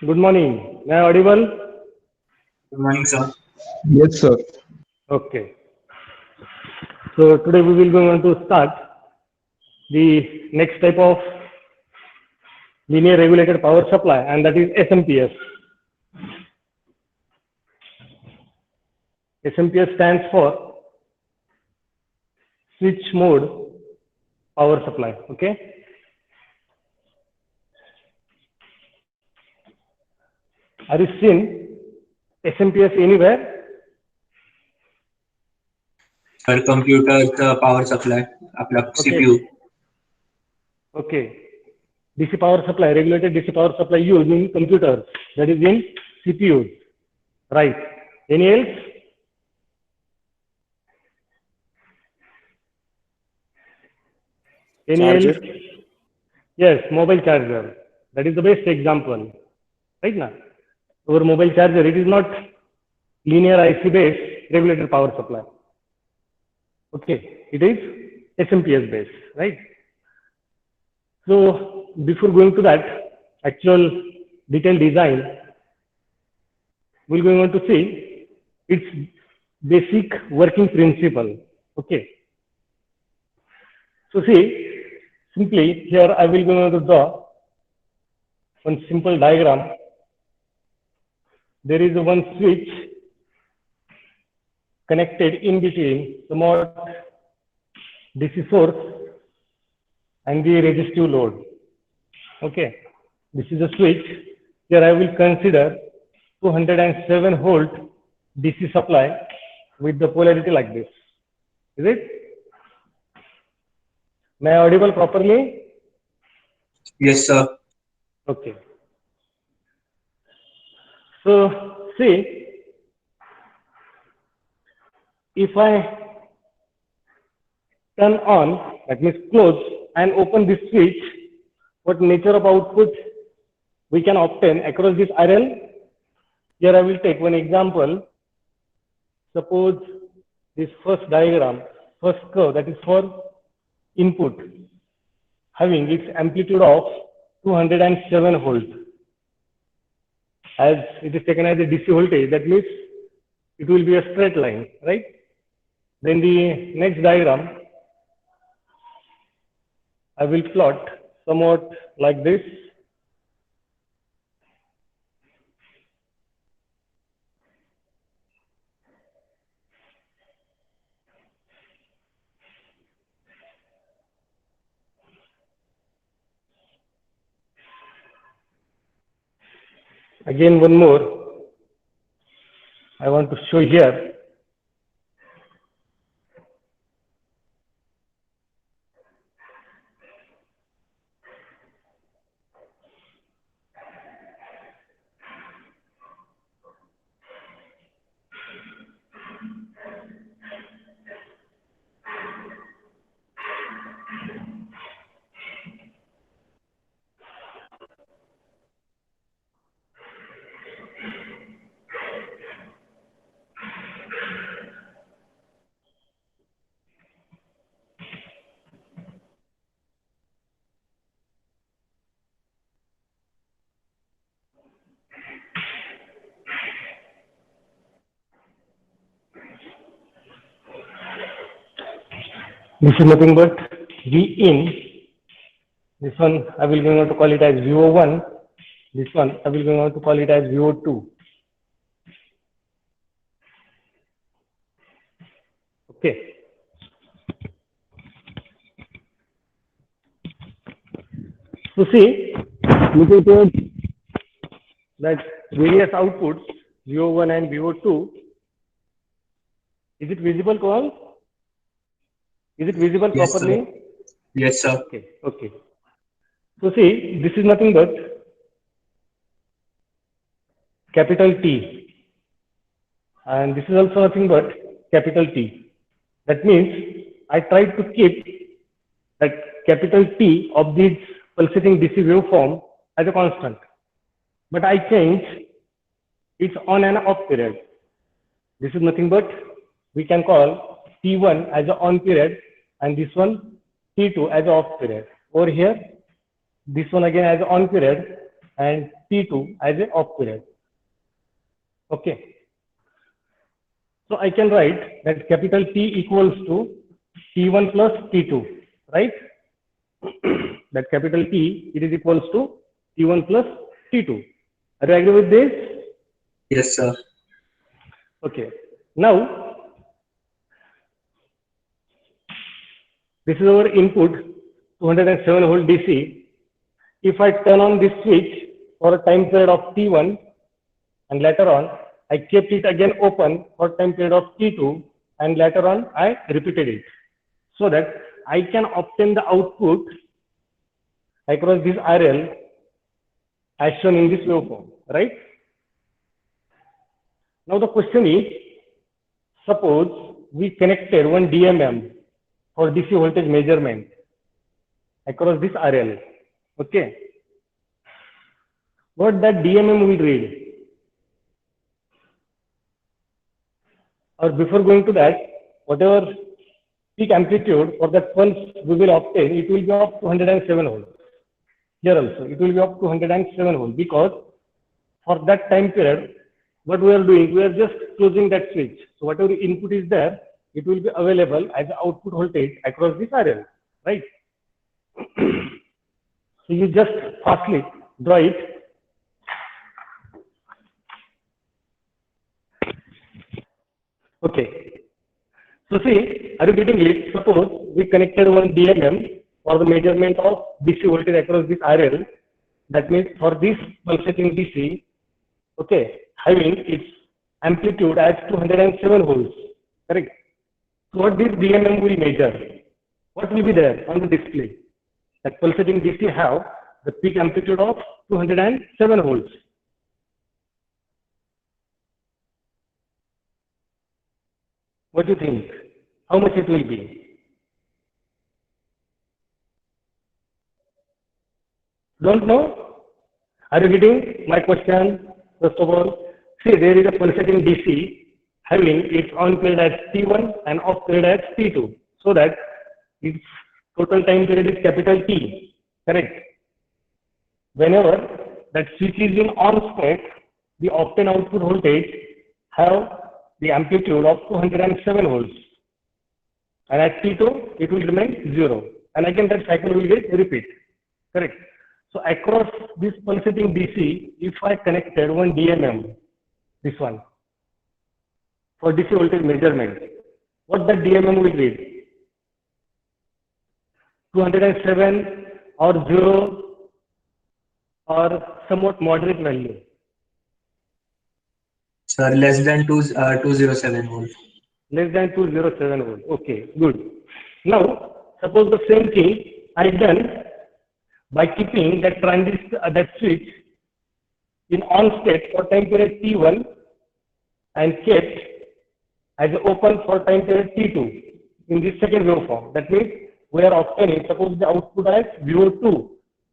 Good morning. Am I audible? Good morning, sir. Yes, sir. Okay. So today we will going to start the next type of linear regulated power supply, and that is SMPS. SMPS stands for switch mode power supply. Okay. Are you seen SMPS anywhere? Sir, computer power supply, आपला Okay. CPU. Okay. DC power supply, regulated DC power supply used in computers, that is in CPUs. Right. Any else? Any else? Charger. Yes, mobile charger. That is the best example. Right now, our mobile charger, it is not linear IC based regulated power supply. Okay, it is SMPS based, right? So before going to that actual detailed design, we're going to see its basic working principle. Okay. So see, simply here I will going to draw one simple diagram. There is one switch connected in between somewhat DC source and the resistive load. Okay, this is a switch. Here I will consider 207 volt DC supply with the polarity like this. Is it? Am I audible properly? Yes, sir. Okay. So see, if I turn on, that means close and open this switch, what nature of output we can obtain across this RL? Here I will take one example. Suppose this first diagram, first curve, that is for input, having its amplitude of 207 volt. As it is taken as a DC voltage, that means it will be a straight line, right? Then the next diagram, I will plot somewhat like this. Again, one more I want to show here. This is nothing but V in. This one I will going to call it as VO1. This one I will going to call it as VO2. Okay. So see, looking towards that various outputs, VO1 and VO2, is it visible, Kamal? Is it visible Yes, sir. properly? Yes, sir. Okay, okay. So see, this is nothing but capital T, and this is also nothing but capital T. That means I tried to keep that capital T of this pulsating DC waveform as a constant, but I change its on and off period. This is nothing but we can call T1 as a on period and this one T2 as a off period. Over here, this one again as on period and T2 as a off period. Okay. So I can write that capital T equals to T1 plus T2, right? That capital T, it is equals to T1 plus T2. Are you agree with this? Yes, sir. Okay. Now, this is our input, 207 volt DC. If I turn on this switch for a time period of T1 and later on I kept it again open for time period of T2 and later on I repeated it so that I can obtain the output across this RL as shown in this waveform, right? Now the question is, suppose we connected one DMM for DC voltage measurement across this RL, okay? What that DMM will read? Or before going to that, whatever peak amplitude for that pulse we will obtain, it will be of 207 volts. Here also, it will be of 207 volts because for that time period, what we are doing, we are just closing that switch. So whatever input is there, it will be available as output voltage across this RL, right? So you just fastly draw it. Okay. So see, are you getting it? Suppose we connected one DMM for the measurement of DC voltage across this RL. That means for this pulsating DC, okay, having its amplitude as 207 volts, correct? So what this DMM will measure? What will be there on the display? That pulsating DC have the peak amplitude of 207 volts. What do you think? How much it will be? Don't know? Are you getting my question? First of all, see, there is a pulsating DC having its on period as T1 and off period as T2, so that its total time period is capital T, correct? Whenever that switch is in on state, the obtained output voltage have the amplitude of 207 volts, and at T2 it will remain 0, and again that cycle will get repeat, correct? So across this pulsating DC, if I connected one DMM, this one, for DC voltage measurement, what that DMM will read? 207 or 0 or somewhat moderate value? Sir, less than 207 volts. Less than 207 volts. Okay, good. Now, suppose the same thing I done by keeping that transistor, that switch in on state for time period T1 and kept as open for time period T2 in this second waveform. That means we are obtaining, suppose the output as VO2,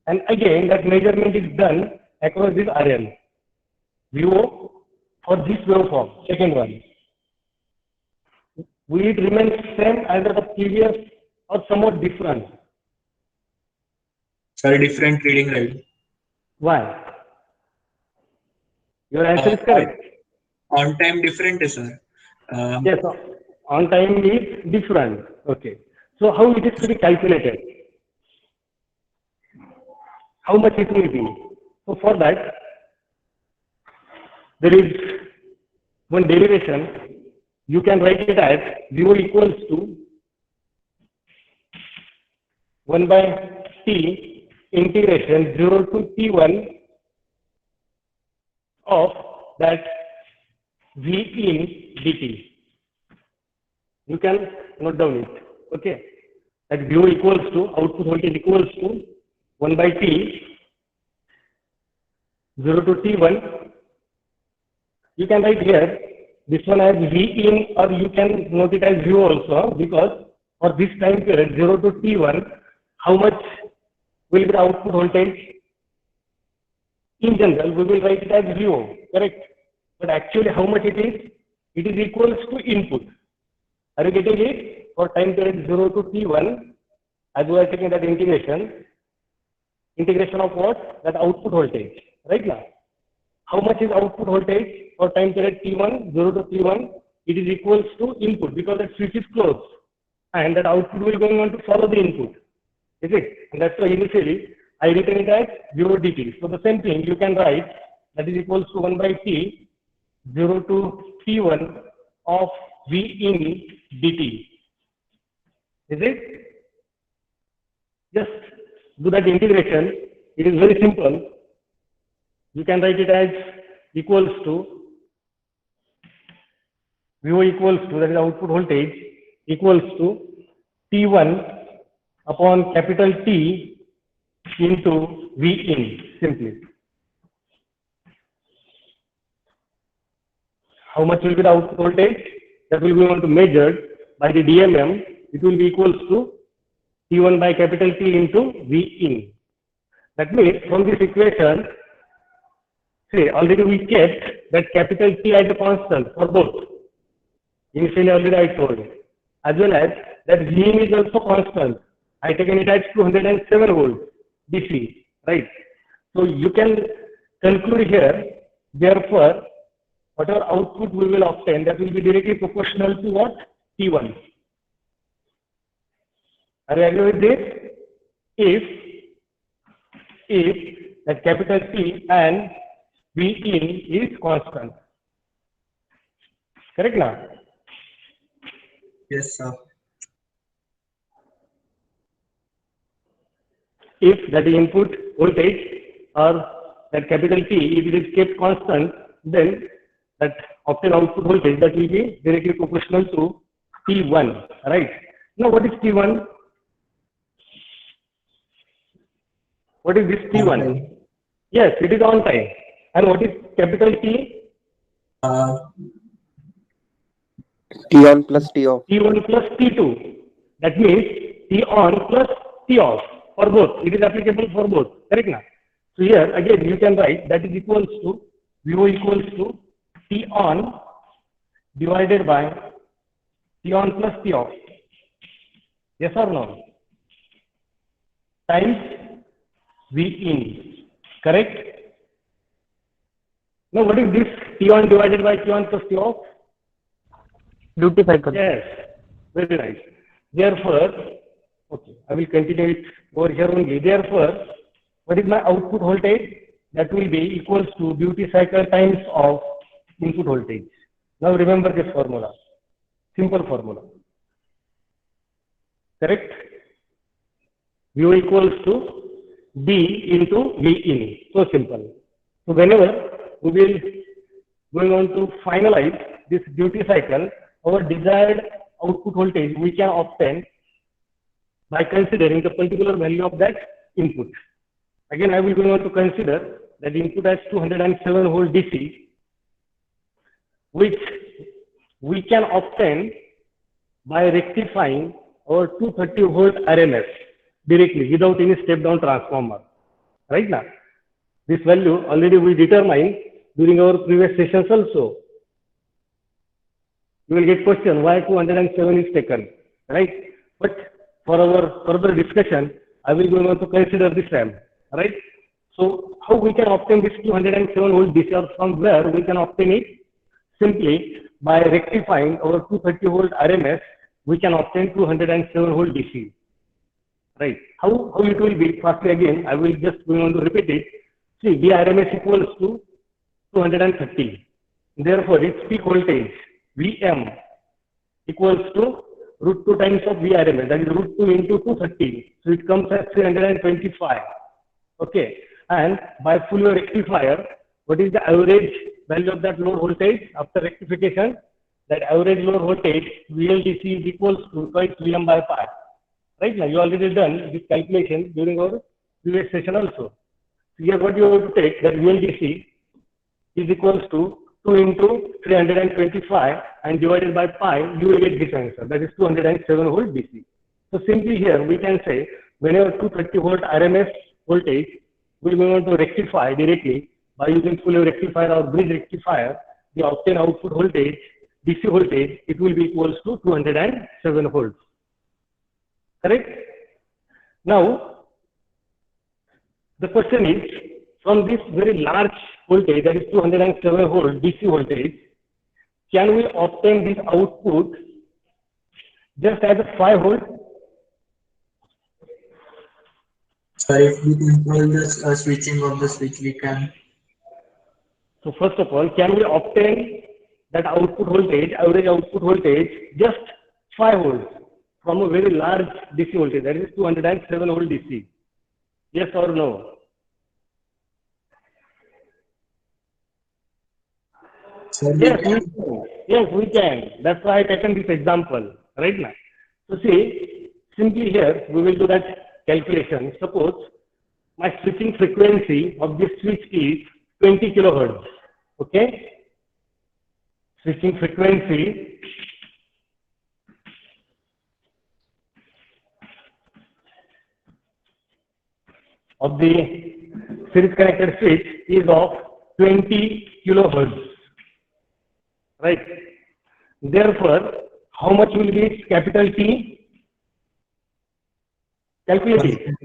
and again that measurement is done across this RL. VO for this waveform, second one. Will it remain same as the previous or somewhat different? Sir, different reading, right? Why? Your answer is correct. On time different, sir. Yes, on time is different. Okay. So how it is to be calculated? How much it will be? So for that, there is one derivation. You can write it as VO equals to 1 by T integration 0 to T1 of that V in dt. You can note down it. Okay. That VO equals to, output voltage equals to 1 by T 0 to T1. You can write here this one as V in, or you can note it as VO also, because for this time period 0 to T1, how much will be the output voltage? In general, we will write it as VO, correct? But actually how much it is? It is equals to input. Are you getting it? For time period 0 to T1, as we are taking that integration of what? That output voltage. right now. How much is output voltage for time period T1, 0 to T1? It is equals to input because the switch is closed and that output will going on to follow the input. Is it? And that's why initially I written it as 0 dt. So the same thing you can write that is equals to 1 by T 0 to T1 of V in dt. Is it? Just do that integration. It is very simple. You can write it as equals to VO equals to, that is output voltage, equals to T1 upon capital T into V in, simply. How much will be the output voltage? That will be to measured by the DMM. It will be equals to T1 by capital T into V in. That means from this equation, see, already we kept that capital T as a constant for both. Initially already I told you. As well as that V in is also constant. I taken it as 207 volts DC, right? So you can conclude here, therefore, whatever output we will obtain, that will be directly proportional to what? T1. Are you agree with this? If that capital T and V in is constant. Correct now? Yes, sir. If that input voltage or that capital T, if it is kept constant, then that obtained output voltage that will be directly proportional to T1, right? Now what is T1? What is this T1? Okay. Yes, it is on time. And what is capital T? T1 plus T off. T1 plus T2. That means T on plus T off for both. It is applicable for both. Correct now? So here again you can write that is equals to VO equals to T on divided by T on plus T off. Yes or no? Times V in. Correct? Now what is this T on divided by T on plus T off? Duty cycle. Yes, very nice. Therefore, okay, I will continue it over here only. Therefore, what is my output voltage? That will be equals to duty cycle times of input voltage. Now remember this formula. Simple formula. Correct? VO equals to D into V in. So simple. So whenever we will going on to finalize this duty cycle, our desired output voltage we can obtain by considering the particular value of that input. Again, I will go on to consider that input as 207 volt DC, which we can obtain by rectifying our 230 volt RMS directly without any step down transformer. Right now, this value already we determined during our previous sessions also. You will get question why 207 is taken, right? But for our further discussion, I will go on to consider this RAM, right? So how we can obtain this 207 volt DC, or from where we can obtain it? Simply by rectifying our 230 volt RMS, we can obtain 207 volt DC, right? How it will be? Firstly, again, I will just go on to repeat it. See, VRMS equals to 230. Therefore, its peak voltage Vm equals to root 2 times of VRMS, that is root 2 into 230. So it comes as 325. Okay. And by full wave rectifier, what is the average value of that load voltage after rectification? That average load voltage VLDC is equals to twice Vm by pi. Right now, you already done this calculation during our previous session also. So here what you have to take, that VLDC is equals to 2 into 325 and divided by pi, you will get this answer, that is 207 volt DC. So simply here we can say whenever 230 volt RMS voltage we will want to rectify directly by using full wave rectifier or bridge rectifier, the obtained output voltage, DC voltage, it will be equals to 207 volts. Correct? Now, the question is, from this very large voltage, that is 207 volt DC voltage, can we obtain this output just as a 5 volt? So if we control the switching of the switch, we can. So first of all, can we obtain that output voltage, average output voltage, just 5 volts from a very large DC voltage, that is 207 volt DC? Yes or no? So Yes, we can. Yes, we can. That's why I taken this example right now. So see, simply here we will do that calculation. Suppose my switching frequency of this switch is 20 kilohertz. Okay? Switching frequency of the series connected switch is of 20 kilohertz. Right? Therefore, how much will be its capital T? Calculate it.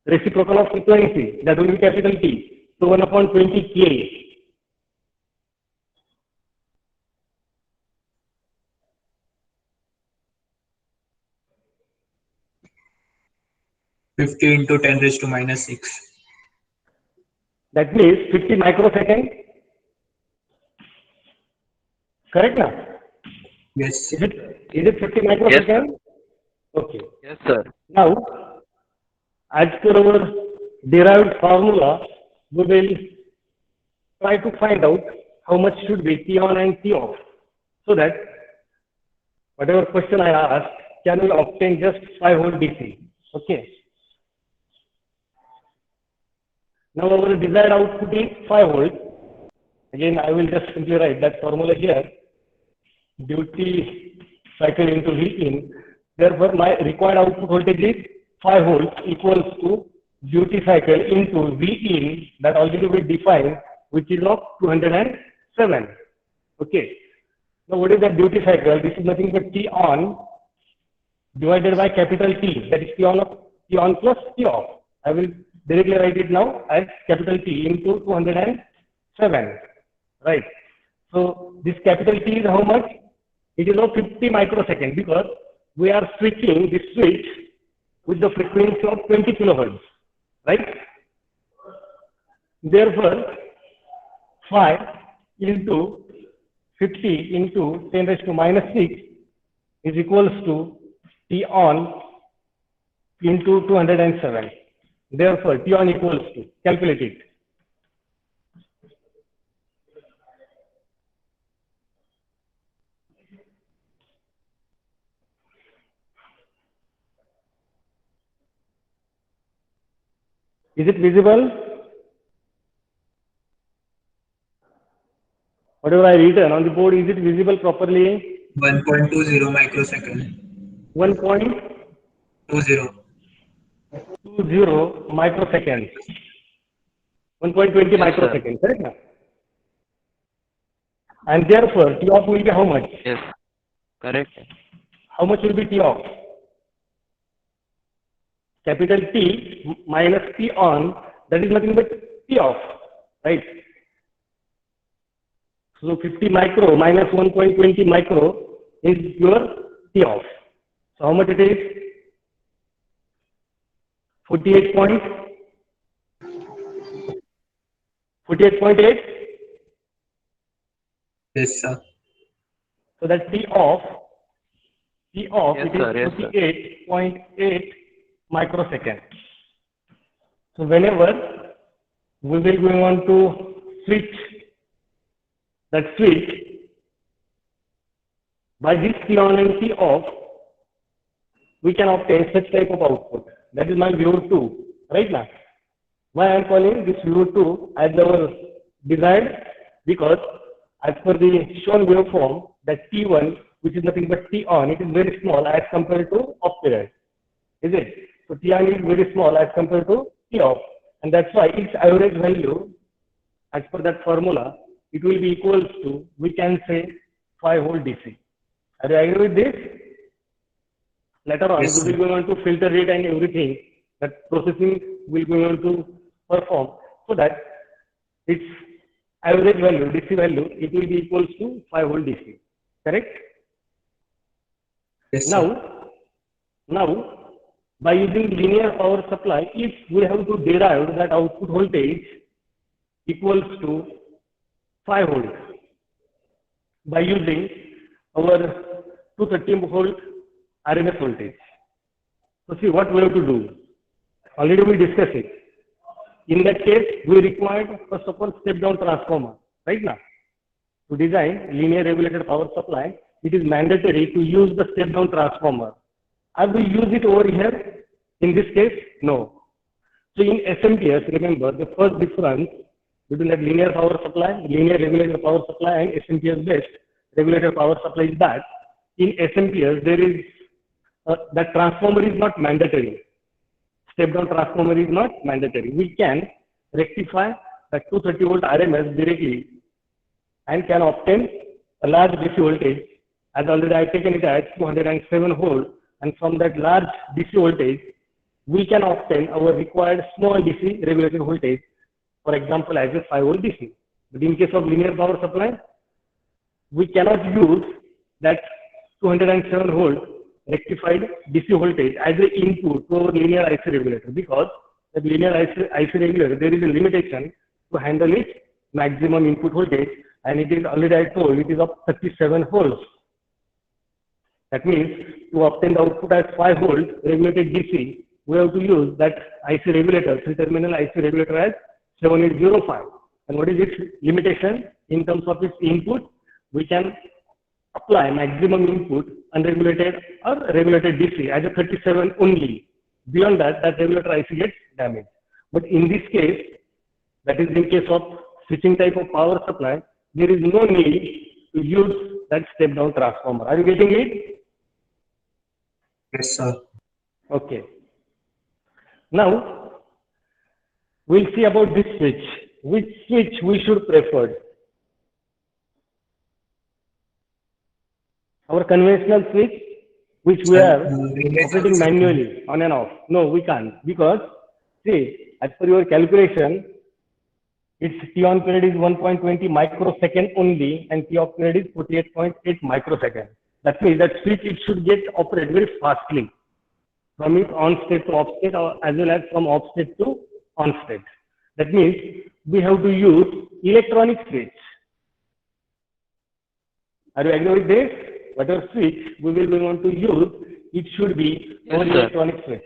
Reciprocal of frequency, that will be capital T. So 1 upon 20 K. 50 into 10 raised to minus 6. That means 50 microsecond. Correct now? Yes. Is it 50 microsecond? Yes, Okay. Yes, sir. Now, as per our derived formula, we will try to find out how much should be T on and T off, so that whatever question I asked, can we obtain just 5 volt DC? Okay. Now our desired output is 5 volt. Again, I will just simply write that formula here. Duty cycle into V in. Therefore, my required output voltage is 5 volts equals to duty cycle into V in, that already we defined, which is of 207. Okay. Now, what is that duty cycle? This is nothing but T on divided by capital T, that is T on plus T off. I will directly write it now as capital T into 207. Right. So this capital T is how much? It is of 50 microsecond, because we are switching this switch with the frequency of 20 kilohertz. Right. Therefore, 5 into 50 into 10 raised to minus 6 is equals to T on into 207. Therefore, T on equals to, calculate it. Is it visible? Whatever I written on the board, is it visible properly? 1.20 microsecond. 1.20 20. microseconds. 1.20 Yes, microseconds, correct? Now? And therefore, T off will be how much? Yes. Correct. How much will be T off? Capital T minus T on, that is nothing but T off, right? So 50 micro minus 1.20 micro is your T off. So how much it is? 48.8. Yes, sir. So that T off, Yes, it sir. Yes, is sir. 48.8 microseconds. So whenever we will going on to switch that switch, by this T on and T off, we can obtain such type of output. That is my VO2, right now. Why I am calling this VO2 as our desired? Because as per the shown waveform, that T1, which is nothing but T on, it is very small as compared to off period. Is it? So T on is very small as compared to T off. And that's why its average value, as per that formula, it will be equals to, we can say, 5 volt DC. Are you agree with this? Later on, Yes, we will go on to filter it and everything. That processing will go on to perform so that its average value, DC value, it will be equals to 5 volt DC. Correct? Yes, sir. Now, by using linear power supply, if we have to derive that output voltage equals to 5 volt by using our 230 volt RMS voltage. So see what we have to do. Already we discussed it. In that case, we required first of all step down transformer, right now. To design linear regulated power supply, it is mandatory to use the step down transformer. I will use it over here. In this case, no. So in SMPS, remember the first difference between that linear power supply, linear regulated power supply, and SMPS based regulated power supply is that in SMPS there is that transformer is not mandatory. Step down transformer is not mandatory. We can rectify that 230 volt RMS directly and can obtain a large DC voltage. As already I have taken it as 207 volt, and from that large DC voltage, we can obtain our required small DC regulated voltage, for example, as a 5 volt DC. But in case of linear power supply, we cannot use that 207 volt rectified DC voltage as an input to our linear IC regulator, because the linear IC regulator, there is a limitation to handle its maximum input voltage, and it is already I told it is of 37 volts. That means to obtain the output as 5 volt regulated DC, we have to use that IC regulator, 3-terminal IC regulator as 7805. And what is its limitation in terms of its input? We can apply maximum input unregulated or regulated DC as a 37 only. Beyond that, that regulator IC gets damaged. But in this case, that is in case of switching type of power supply, there is no need to use that step down transformer. Are you getting it? Yes, sir. Okay. Now, we'll see about this switch. Which switch we should prefer? Our conventional switch, which we are operating manually on and off. No, we can't, because see, as per your calculation, its T on period is 1.20 microsecond only, and T off period is 48.8 microsecond. That means that switch it should get operated very fastly from its on state to off state, or as well as from off state to on state. That means we have to use electronic switch. Are you agree with this? Whatever switch we will be going to use, it should be Yes, an sir. electronic switch.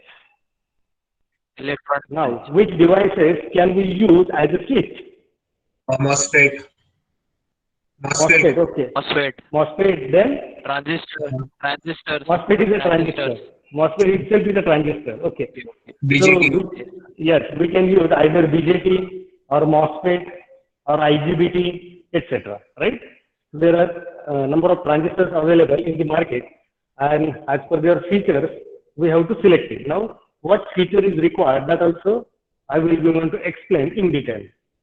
Electronic. Now, which devices can we use as a switch? MOSFET. MOSFET, okay. MOSFET. MOSFET, then Transistors. MOSFET is a transistor. MOSFET itself is a transistor, okay. BJT. So, yes, we can use either BJT or MOSFET or IGBT, etc. Right? There are a number of transistors available in the market, and as per their features, we have to select it. Now, what feature is required, that also I will be going to explain in detail.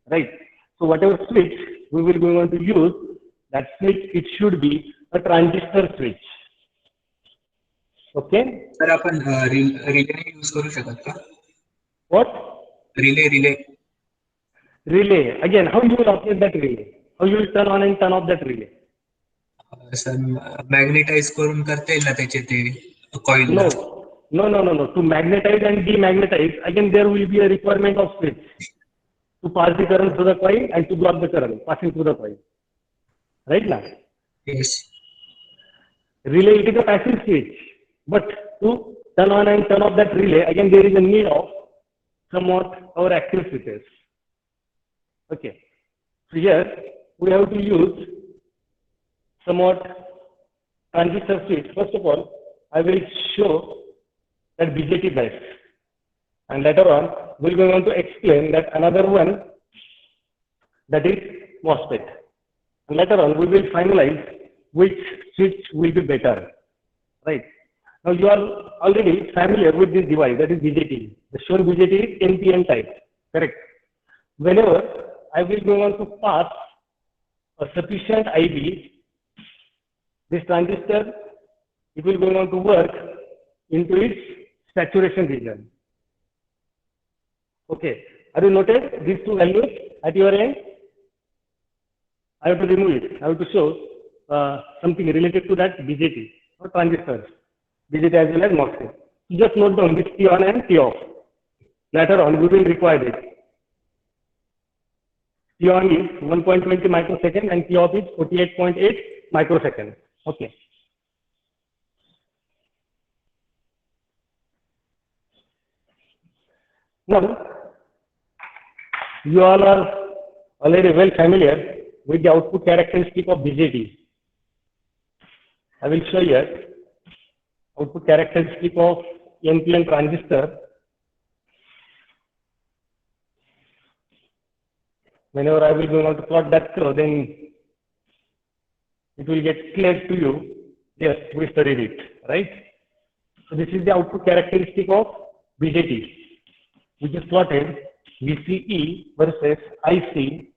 Right? So, whatever switch we will be going to use, that switch it should be a transistor switch. Okay? Sir आपण relay use करू शकत का? What? Relay Relay. Again, how you will operate that relay? How you will turn on and turn off that relay? Sir magnetise करून करता येईल ना त्याचे ते coil? No. To magnetize and demagnetize, again there will be a requirement of switch to pass the current through the coil and to block the current passing through the coil. Right now? Yes. Relay, it is a passive switch, but to turn on and turn off that relay, again there is a need of somewhat our active switches. Okay. So here we have to use somewhat transistor switch. First of all, I will show that BJT based, and later on we will going to explain that another one, that is MOSFET. And later on we will finalize which switch will be better. Right? Now you are already familiar with this device, that is BJT. The shown BJT is NPN type. Correct? Whenever I will go on to pass a sufficient IB, this transistor, it will go on to work into its saturation region. Okay. Are you noted these two values at your end? I have to remove it. I have to show something related to that BJT or transistors, BJT as well as MOSFET. Just note down this T on and T off. Later on, we will require it. T on is 1.20 microsecond and T off is 48.8 microsecond. Okay. Now, you all are already well familiar with the output characteristic of BJT. I will show you output characteristic of NPN transistor. Whenever I will go on to plot that curve, then it will get clear to you. Yes, we studied it, right? So this is the output characteristic of BJT, which is plotted VCE versus IC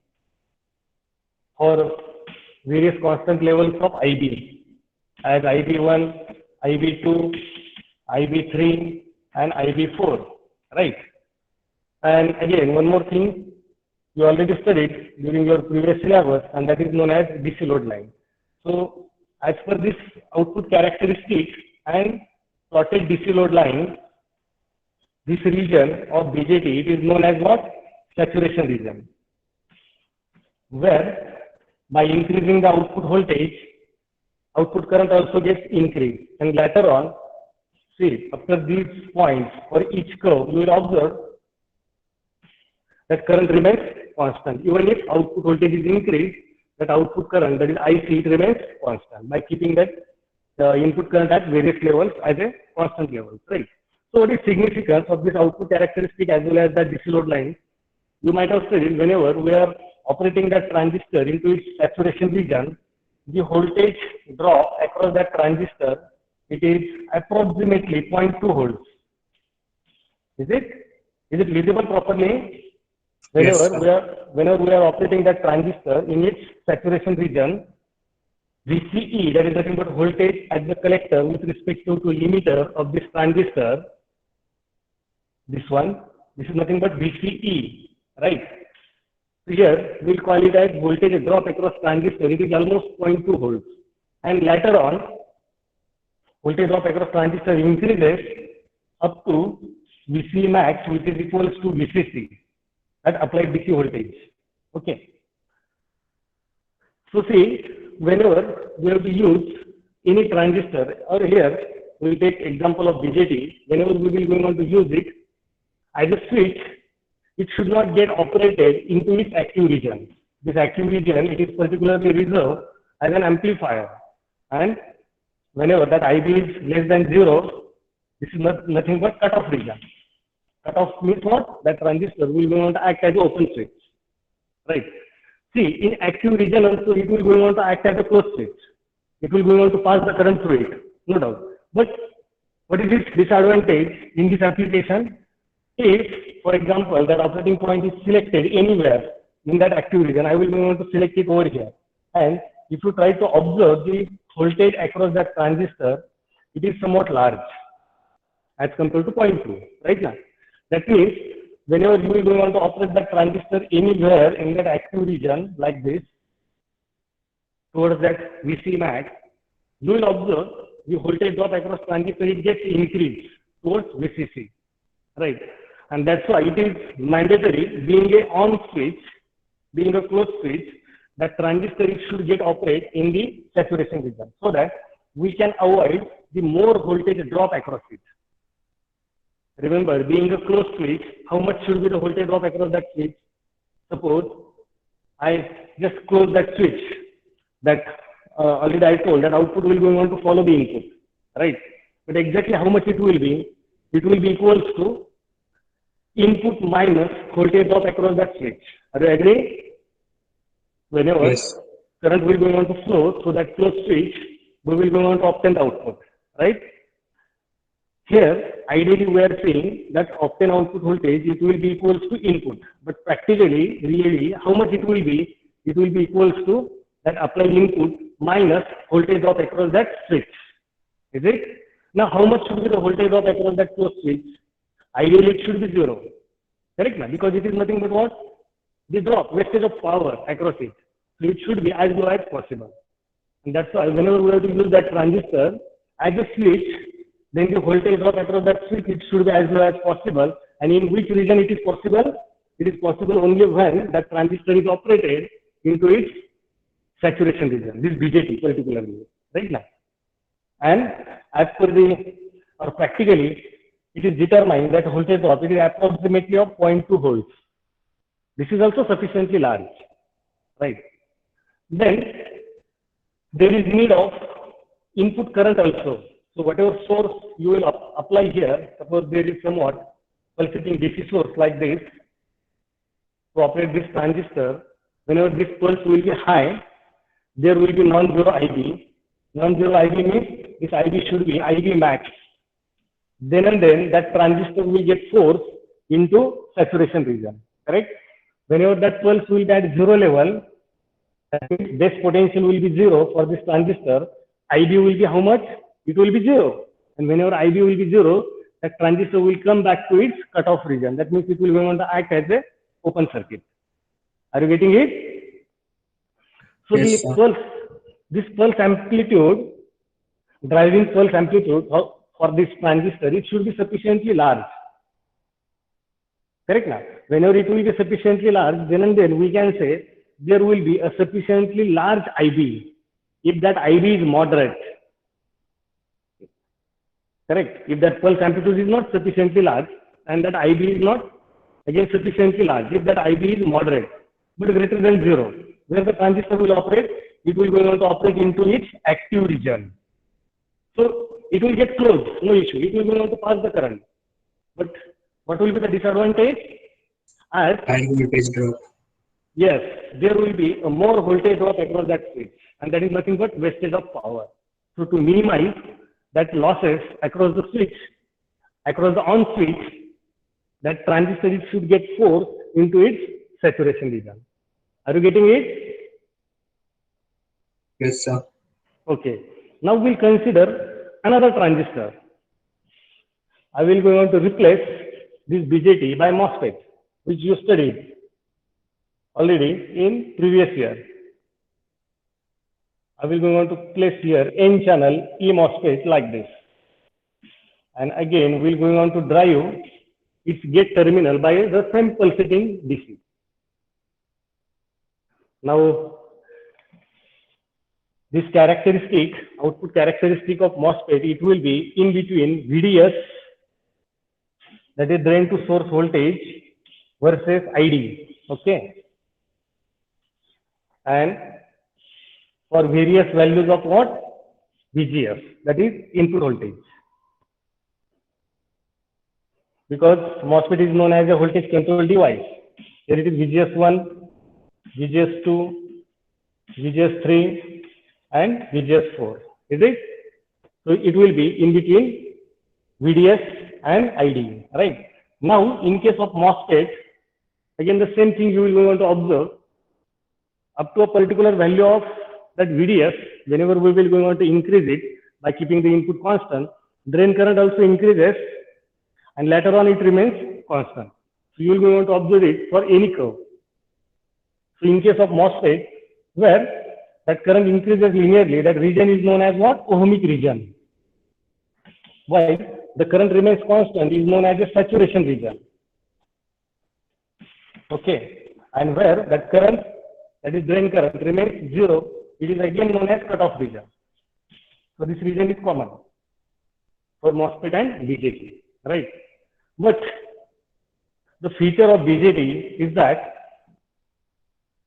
for various constant levels of IB, as IB1, IB2, IB3, and IB4, right? And again, one more thing you already studied during your previous syllabus, and that is known as DC load line. So, as per this output characteristic and plotted DC load line, this region of BJT, it is known as what? Saturation region, where by increasing the output voltage, output current also gets increased. And later on, see, after these points for each curve, you will observe that current remains constant. Even if output voltage is increased, that output current, that is IC, it remains constant by keeping that input current at various levels as a constant level, right? So what is significance of this output characteristic as well as the DC load line? You might have studied whenever we are operating that transistor into its saturation region, the voltage drop across that transistor, it is approximately 0.2 volts. Is it visible properly? Whenever we are operating that transistor in its saturation region, VCE, that is nothing but voltage at the collector with respect to emitter of this transistor, this is nothing but VCE, right? So here, we'll call it as voltage drop across transistor, it is almost 0.2 volts. And later on, voltage drop across transistor increases up to VC max, which is equals to VCC, at applied DC voltage. Okay. So see, whenever we have to use any transistor, or here we will take example of BJT, whenever we will going on to use it as a switch, it should not get operated into its active region. This active region, it is particularly reserved as an amplifier. And whenever that IB is less than 0, this is nothing but cutoff region. Cutoff means what? That transistor will go on to act as an open switch, right? See, in active region also, it will go on to act as a closed switch. It will go on to pass the current through it, no doubt. But what is its disadvantage in this application? If, for example, that operating point is selected anywhere in that active region, I will go on to select it over here. And if you try to observe the voltage across that transistor, it is somewhat large as compared to 0.2, right now. That means whenever you will go on to operate that transistor anywhere in that active region like this, towards that VC max, you will observe the voltage drop across transistor, it gets increased towards VCC, right? And that's why it is mandatory, being a on switch, being a closed switch, that transistor it should get operate in the saturation region, so that we can avoid the more voltage drop across it. Remember, being a closed switch, how much should be the voltage drop across that switch? Suppose I just close that switch, that already I told that output will go on to follow the input, right? But exactly how much it will be equals to input minus voltage drop across that switch. Are you agree? Whenever current will go on to flow through that closed switch, we will go on to obtain the output, right? Here, ideally we are saying that obtain output voltage, it will be equals to input. But practically, really, how much it will be? It will be equals to that applied input minus voltage drop across that switch. Is it? Now, how much should be the voltage drop across that closed switch? Ideally, it should be 0. Correct now? Because it is nothing but what? The drop, wastage of power across it. So it should be as low as possible. And that's why whenever we have to use that transistor as a switch, then the voltage drop across that switch, it should be as low as possible. And in which region it is possible? It is possible only when that transistor is operated into its saturation region, this BJT particularly, right now. And as per or practically, it is determined that voltage drop it is approximately of 0.2 volts. This is also sufficiently large, right? Then there is need of input current also. So whatever source you will apply here, suppose there is somewhat pulsating DC source like this to operate this transistor. Whenever this pulse will be high, there will be non-zero IB. Non-zero IB means this IB should be IB max. Then and then that transistor will get forced into saturation region, correct? Whenever that pulse will be at zero level, that means base potential will be zero for this transistor. IB will be how much? It will be zero. And whenever IB will be zero, that transistor will come back to its cutoff region. That means it will going to act as a open circuit. Are you getting it? So Yes, this pulse amplitude, driving pulse amplitude for this transistor, it should be sufficiently large. Correct now? Whenever it will be sufficiently large, then and then we can say there will be a sufficiently large IB if that IB is moderate. Correct? If that pulse amplitude is not sufficiently large and that IB is not again sufficiently large, if that IB is moderate but greater than zero, where the transistor will operate, it will go on to operate into its active region. So it will get closed, no issue. It will go on to pass the current. But what will be the disadvantage? As high voltage drop. yes, there will be a more voltage drop across that switch, and that is nothing but wastage of power. So to minimize that losses across the switch, across the on switch, that transistor should get forced into its saturation region. Are you getting it? Yes, sir. Okay. Now we'll consider another transistor. I will go on to replace this BJT by MOSFET, which you studied already in previous year. I will go on to place here N channel E MOSFET like this. And again, we'll go on to drive its gate terminal by the same pulsating DC. Now, this characteristic, output characteristic of MOSFET, it will be in between VDS, that is drain to source voltage, versus ID, okay? And for various values of what? VGS, that is input voltage. Because MOSFET is known as a voltage control device. Here it is VGS1, VGS2, VGS3, and VGS4. Is it? So it will be in between VDS and ID, right? Now, in case of MOSFET, again the same thing you will want to observe. Up to a particular value of that VDS, whenever we will going to increase it by keeping the input constant, drain current also increases, and later on it remains constant. So you will be able to observe it for any curve. So in case of MOSFET, where that current increases linearly, that region is known as what? Ohmic region. While the current remains constant is known as a saturation region. Okay. And where that current, that is drain current, remains zero, it is again known as cutoff region. So this region is common for MOSFET and BJT, right? But the feature of BJT is that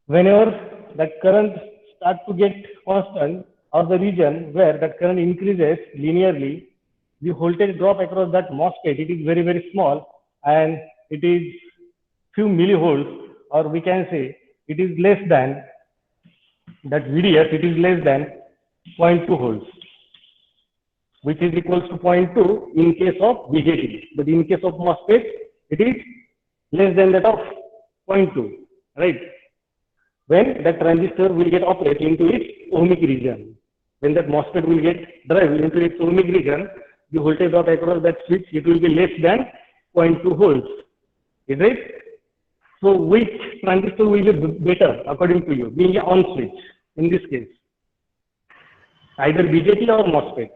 whenever that current starts to get constant, or the region where that current increases linearly, the voltage drop across that MOSFET, it is very, very small, and it is few millivolts, or we can say it is less than that VDS, it is less than 0.2 volts, which is equals to 0.2 in case of BJT. But in case of MOSFET, it is less than that of 0.2, right? When that transistor will get operated into its ohmic region. When that MOSFET will get driven into its ohmic region, the voltage drop across that switch, it will be less than 0.2 volts. Is it? So which transistor will be better according to you, being an on switch in this case? Either BJT or MOSFET.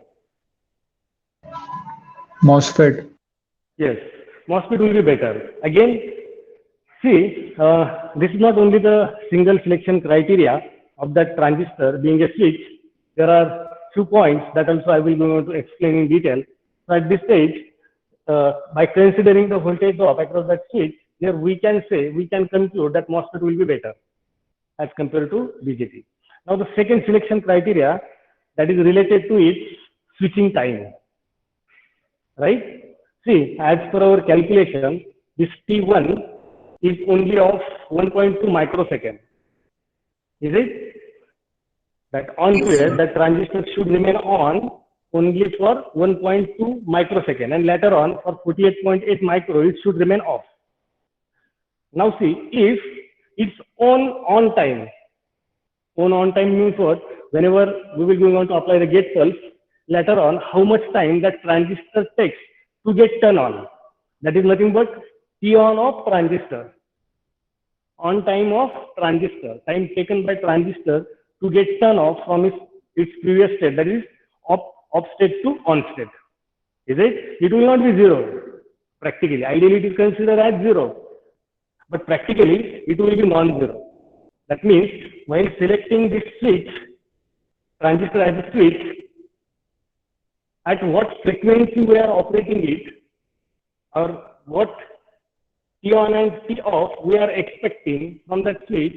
MOSFET. Yes, MOSFET will be better. Again, see, this is not only the single selection criteria of that transistor being a switch. There are few points that also I will go on to explain in detail. So at this stage, by considering the voltage drop across that switch, here we can conclude that MOSFET will be better as compared to BJT. Now the second selection criteria that is related to its switching time, right? See, as per our calculation, this T1 is only of 1.2 microsecond. Is it? That on period, that transistor should remain on only for 1.2 microsecond, and later on for 48.8 micro, it should remain off. Now see, if it's on time means what? Whenever we will go on to apply the gate pulse, later on, how much time that transistor takes to get turned on? That is nothing but T on of transistor. On time of transistor, time taken by transistor to get turned off from its previous state, that is off state to on state. Is it? It will not be zero. Practically, ideally it is considered as zero, but practically it will be non-zero. That means while selecting this switch, transistor as a switch, at what frequency we are operating it, or what T on and T off we are expecting from that switch,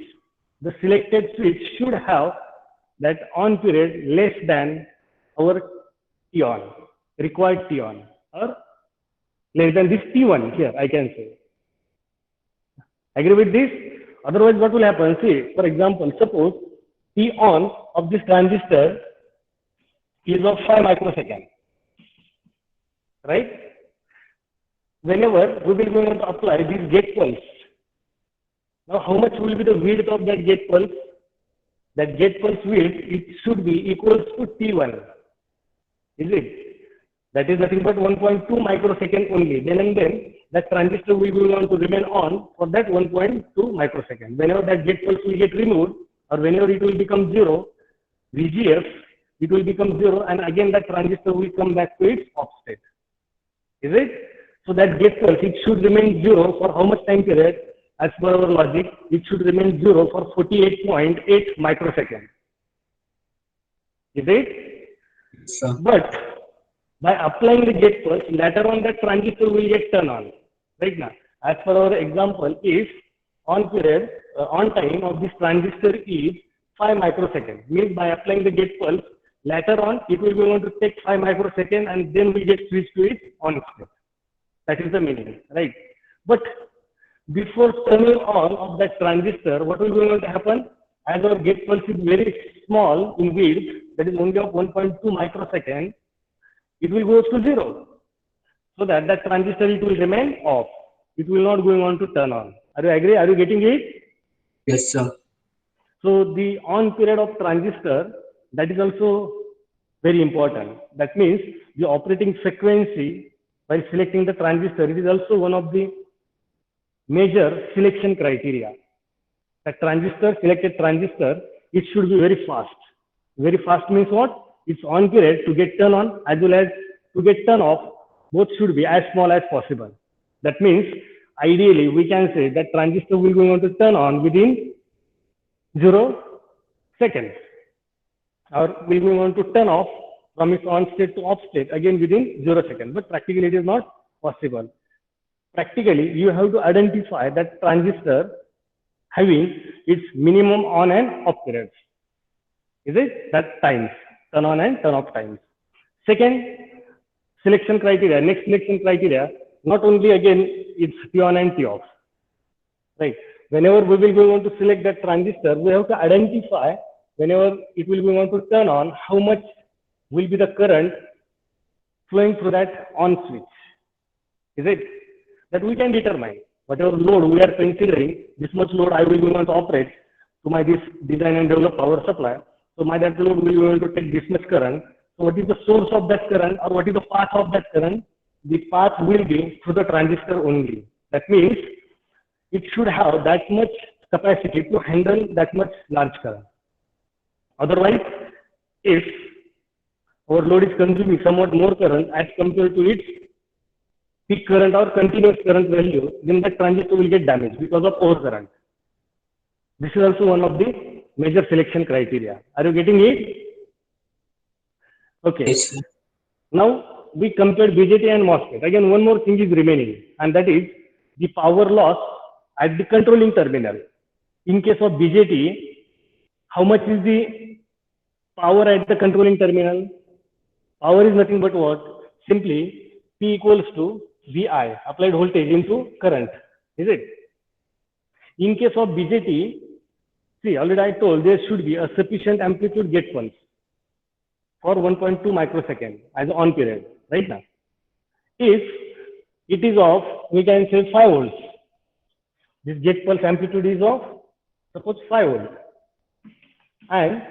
the selected switch should have that on period less than our T on, required T on, or less than this T1 here, I can say. Agree with this? Otherwise, what will happen? See, for example, suppose T on of this transistor is of 5 microseconds, right? Whenever we will going to apply this gate pulse, now how much will be the width of that gate pulse? That gate pulse width, it should be equals to T1. Is it? That is nothing but 1.2 microsecond only. Then and then that transistor will be going to remain on for that 1.2 microsecond. Whenever that gate pulse will get removed, or whenever it will become zero, VGF, it will become zero, and again that transistor will come back to its off state. Is it? So that gate pulse, it should remain zero for how much time period? As per our logic, it should remain zero for 48.8 microseconds. Is it? Sir. But by applying the gate pulse, later on that transistor will get turned on. Right now, as per our example, if on period, on time of this transistor is 5 microseconds, means by applying the gate pulse, later on it will be going to take 5 microseconds and then we get switched to its on state. That is the meaning, right? But before turning on of that transistor, what will be going to happen? As our gate pulse is very small in width, that is only of 1.2 microsecond, it will go to zero. So that transistor, it will remain off. It will not going on to turn on. Are you agree? Are you getting it? Yes, sir. So the on period of transistor, that is also very important. That means the operating frequency while selecting the transistor, it is also one of the major selection criteria. The transistor, selected transistor, it should be very fast. Very fast means what? Its on period to get turned on as well as to get turned off, both should be as small as possible. That means ideally we can say that transistor will go on to turn on within 0 seconds, or will go on to turn off from its on state to off state again within 0 seconds. But practically it is not possible. Practically you have to identify that transistor having its minimum on and off periods. Is it? That times, turn on and turn off times. Second selection criteria, next selection criteria, not only again it's T on and T off, right? Whenever we will go on to select that transistor, we have to identify whenever it will be on to turn on, how much will be the current flowing through that on switch. Is it? That we can determine whatever load we are considering, this much load I will be able to operate to my this design and develop power supply. So my that load will be able to take this much current. So what is the source of that current, or what is the path of that current? The path will be through the transistor only. That means it should have that much capacity to handle that much large current. Otherwise, if our load is consuming somewhat more current as compared to its peak current or continuous current value, then the transistor will get damaged because of overcurrent. This is also one of the major selection criteria. Are you getting it? Okay. Yes, sir. Now we compared BJT and MOSFET. Again, one more thing is remaining, and that is the power loss at the controlling terminal. In case of BJT, how much is the power at the controlling terminal? Power is nothing but what? Simply P equals to VI, applied voltage into current. Is it? In case of BJT, see, already I told there should be a sufficient amplitude gate pulse for 1.2 microsecond as on period, right now. If it is of, we can say 5 volts. This gate pulse amplitude is of, suppose 5 volts. And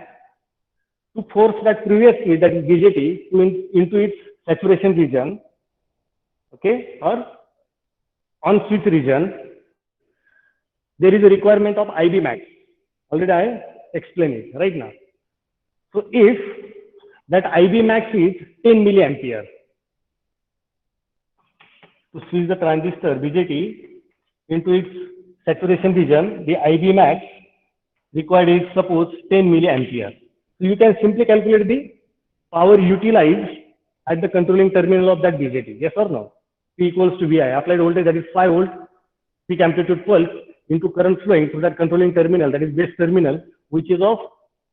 to force that previous switch, that is BJT, into its saturation region, okay, or on switch region, there is a requirement of IB max. Already I explained it right now. So if that IB max is 10 milliampere, to switch the transistor BJT into its saturation region, the IB max required is suppose 10 milliampere. So you can simply calculate the power utilized at the controlling terminal of that BJT. Yes or no? P equals to VI, applied voltage, that is 5 volt, peak amplitude pulse into current flowing through that controlling terminal, that is base terminal, which is of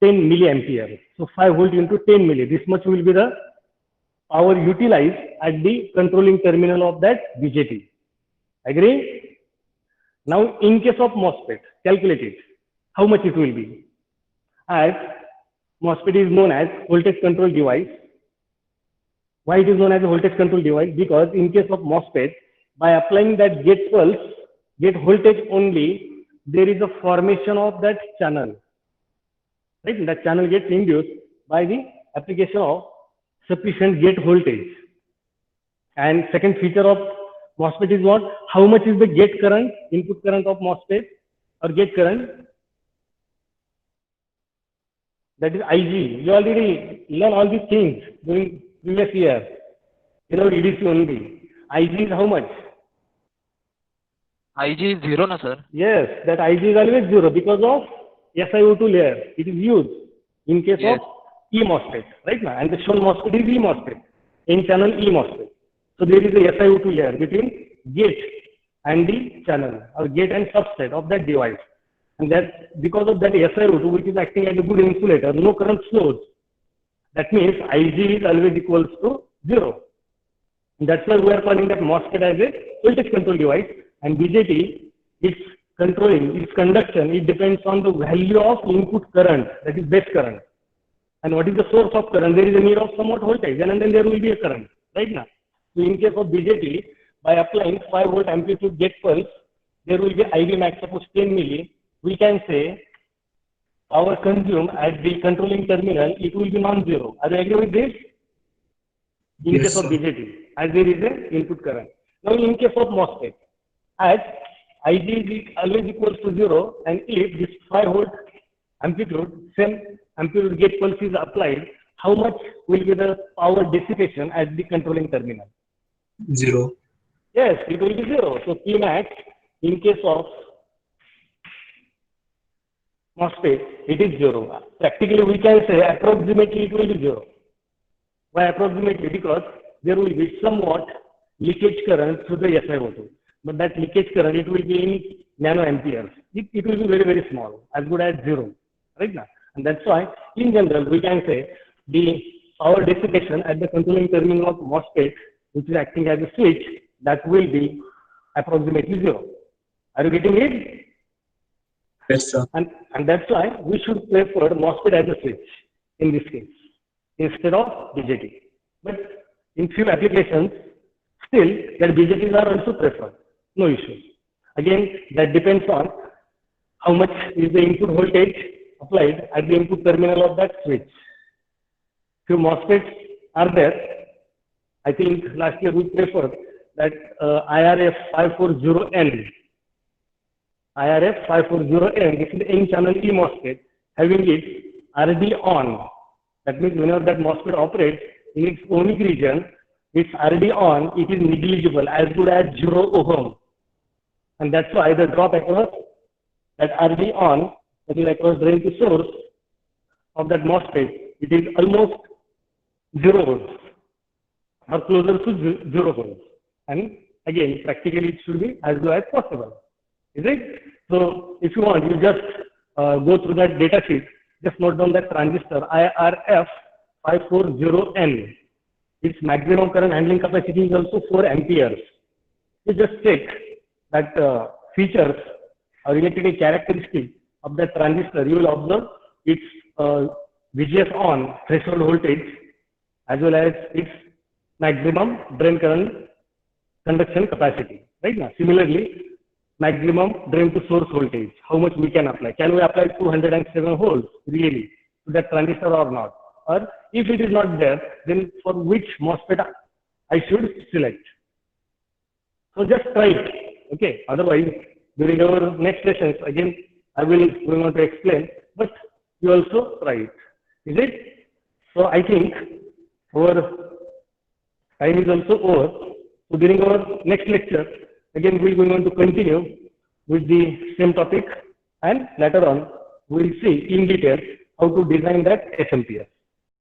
10 milliampere. So 5 volt into 10 milli, this much will be the power utilized at the controlling terminal of that BJT. Agree? Now, in case of MOSFET, calculate it. How much it will be? As MOSFET is known as voltage control device. Why it is known as a voltage control device? Because in case of MOSFET, by applying that gate pulse, gate voltage only, there is a formation of that channel. Right? That channel gets induced by the application of sufficient gate voltage. And second feature of MOSFET is what? How much is the gate current, input current of MOSFET or gate current? That is IG. You already learn all these things during previous year. You know, EDC only. IG is how much? IG is 0, na sir? Yes, that IG is always 0 because of SiO2 layer. It is used in case Yes. of E MOSFET, right now. And the shown MOSFET is E MOSFET, in channel E MOSFET. So there is a SiO2 layer between gate and the channel, or gate and substrate of that device. And that because of that SiO2, which is acting as a good insulator, no current flows. That means IG is always equals to 0. And that's why we are calling that MOSFET as a voltage control device. And BJT, its controlling, its conduction, it depends on the value of input current, that is base current. And what is the source of current? There is a need of somewhat voltage, and then there will be a current, right now. So in case of BJT, by applying 5 volt amplitude gate pulse, there will be IB max, suppose 10 milli. We can say power consumed at the controlling terminal, it will be non-zero. Are you agree with this? In Yes, case of sir. BJT, as there is an input current. Now in case of MOSFET, as IG is always equals to 0, and if this 5 volt amplitude, same amplitude gate pulse is applied, how much will be the power dissipation at the controlling terminal? 0. Yes, it will be 0. So P max in case of MOSFET, it is 0. Practically, we can say approximately it will be 0. Why approximately? Because there will be somewhat leakage current through the SiO2. But that leakage current, it will be in nanoamperes. It will be very, very small, as good as 0, right now. And that's why, in general, we can say the power dissipation at the controlling terminal of MOSFET, which is acting as a switch, that will be approximately 0. Are you getting it? Yes, sir. And that's why we should prefer MOSFET as a switch in this case, instead of BJT. But in few applications, still, that BJTs are also preferred. No issue. Again, that depends on how much is the input voltage applied at the input terminal of that switch. Few MOSFETs are there. I think last year we preferred that IRF 540N. IRF 540N, this is the N-channel E MOSFET, having its RD on. That means whenever that MOSFET operates in its ohmic region, its RD on, it is negligible, as good as 0 ohm. And that's why the drop across that RD on, that is across drain to source of that MOSFET, it is almost 0 volts or closer to 0 volts. And again, practically it should be as low as possible. Is it? So if you want, you just go through that data sheet, just note down that transistor IRF 540N. Its maximum current handling capacity is also 4 amperes. You just check that features or related characteristics of that transistor. You will observe its VGS on threshold voltage as well as its maximum drain current conduction capacity. Right now, similarly, maximum drain to source voltage, how much we can apply. Can we apply 207 volts really to that transistor or not? Or if it is not there, then for which MOSFET I should select. So just try it. Okay. Otherwise, during our next sessions, again, I will going on to explain, but you also try it. Is it? So I think our time is also over. So during our next lecture, again, we're going on to continue with the same topic, and later on, we'll see in detail how to design that SMPS.